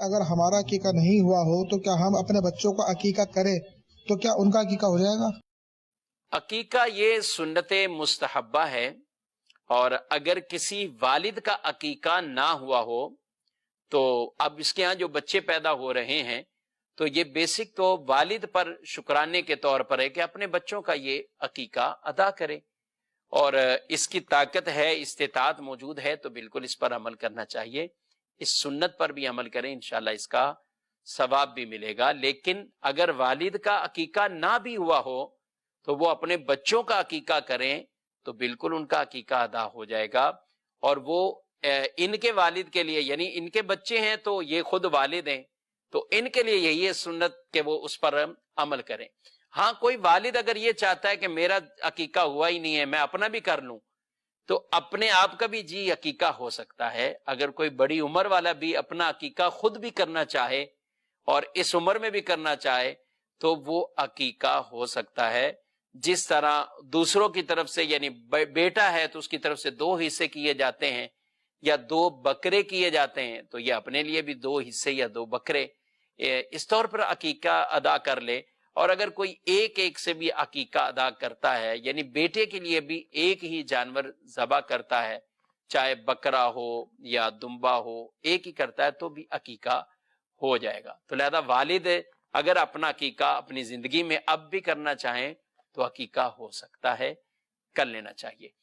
اگر ہمارا عقیقہ نہیں ہوا ہو تو کیا ہم اپنے بچوں کا عقیقہ کریں تو کیا ان کا عقیقہ ہو جائے گا؟ عقیقہ یہ سنت مستحبہ ہے، اور اگر کسی والد کا عقیقہ نہ ہوا ہو تو اب اس کے ہاں جو بچے پیدا ہو رہے ہیں تو یہ بیسک تو والد پر شکرانے کے طور پر ہے کہ اپنے بچوں کا یہ عقیقہ ادا کرے، اور اس کی طاقت ہے، استطاعت موجود ہے تو بالکل اس پر عمل کرنا چاہیے، اس سنت پر بھی عمل کریں، انشاءاللہ اس کا ثواب بھی ملے گا۔ لیکن اگر والد کا عقیقہ نہ بھی ہوا ہو تو وہ اپنے بچوں کا عقیقہ کریں تو بالکل ان کا عقیقہ ادا ہو جائے گا، اور وہ ان کے والد کے لیے، یعنی ان کے بچے ہیں تو یہ خود والد ہیں تو ان کے لیے یہی ہے سنت کہ وہ اس پر عمل کریں۔ ہاں کوئی والد اگر یہ چاہتا ہے کہ میرا عقیقہ ہوا ہی نہیں ہے میں اپنا بھی کر لوں تو اپنے آپ کا بھی جی عقیقہ ہو سکتا ہے۔ اگر کوئی بڑی عمر والا بھی اپنا عقیقہ خود بھی کرنا چاہے اور اس عمر میں بھی کرنا چاہے تو وہ عقیقہ ہو سکتا ہے۔ جس طرح دوسروں کی طرف سے، یعنی بیٹا ہے تو اس کی طرف سے 2 حصے کیے جاتے ہیں یا 2 بکرے کیے جاتے ہیں، تو یہ اپنے لیے بھی 2 حصے یا 2 بکرے اس طور پر عقیقہ ادا کر لے۔ اور اگر کوئی ایک سے بھی عقیقہ ادا کرتا ہے، یعنی بیٹے کے لیے بھی ایک ہی جانور ذبح کرتا ہے، چاہے بکرا ہو یا دمبا ہو، ایک ہی کرتا ہے تو بھی عقیقہ ہو جائے گا۔ تو لہذا والد اگر اپنا عقیقہ اپنی زندگی میں اب بھی کرنا چاہیں تو عقیقہ ہو سکتا ہے، کر لینا چاہیے۔